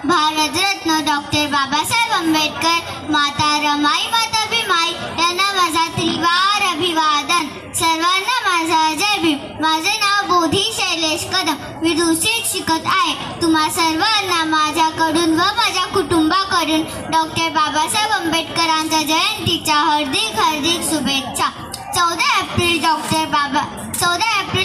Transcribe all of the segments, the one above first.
Bharat Ratna doctor Babasaheb Ambedkar, माता रमाई माता भीमाई यांना माझा त्रिवार अभिवादन. सर्वांना माझा जय भीम. माझे नाव बोधी शैलेश कदम. मी दुसरीत शिकत आहे. तुम्हा सर्वांना माझ्याकडून व माझ्या कुटुंबाकडून डॉक्टर बाबासाहेब आंबेडकरांच्या जयंतीच्या हार्दिक हार्दिक शुभेच्छा. 14 एप्रिल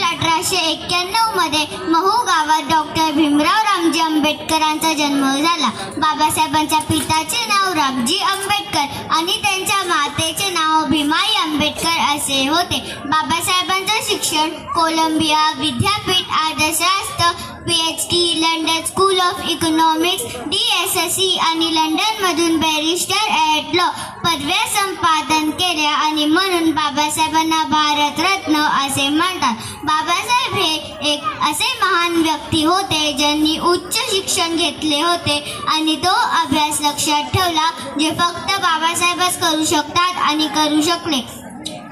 1891 मध्ये महू गावात डॉक्टर भीमराव रामजी आंबेडकरांचा जन्म झाला. बाबासाहेबांच्या पिताचे नाव रामजी आंबेडकर आणि त्यांच्या मातेचे नाव भीमाई आंबेडकर असे होते. बाबासाहेबांचे शिक्षण कोलंबिया विद्यापीठ अर्थशास्त्र, PhD, London school of economics, DSSC आणि लंडनमधून बॅरिस्टर ॲट लॉ पदव्या संपादन केल्या आणि म्हणून बाबासाहेबांना भारतरत्न असे म्हणतात. बाबासाहेब हे एक असे महान व्यक्ती होते ज्यांनी उच्च शिक्षण घेतले होते आणि तो अभ्यास लक्षात ठेवला जे फक्त बाबासाहेबच करू शकतात आणि करू शकले.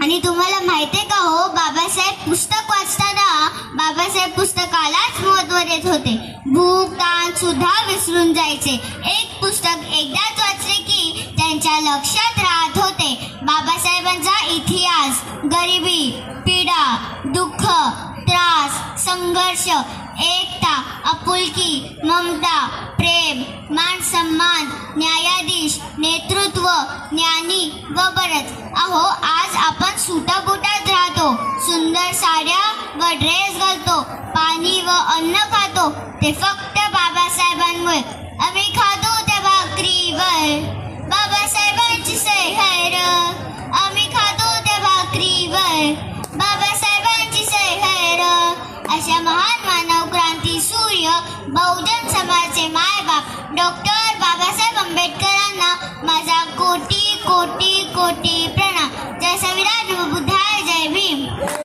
आणि तुम्हाला माहिती आहे का हो, बाबासाहेब पुस्तक वाचताना बाबासाहेब पुस्तकालाच महत्त्व देत होते. भूक ताण सुद्धा विसरून जायचे. एक पुस्तक एकदाच वाचले की त्यांच्या लक्षात राहत होते. बाबासाहेबांचा इतिहास गरिबी, पीडा, दुःख, त्रास, संघर्ष, एकता, आपुलकी, ममता, प्रेम, मान सन्मान, न्यायाधीश, नेतृत्व, ज्ञानी व बरंच. अहो, आज आपण सुटाबुटात राहतो, सुंदर साड्या व ड्रेस घालतो, पाणी व अन्न खातो, ते फक्त बाबासाहेबांमुळे. आम्ही खातो त्या भाकरीवर बाबासाहेबांची सही आहे र. आम्ही खातो त्या भाकरीवर बाबासाहेबांची सही आहे र. अशा महान मानव क्रांती सूर्य, बहुजन समाजाचे मायबाप डॉक्टर बाबासाहेब आंबेडकरांना माझा कोटी कोटी कोटी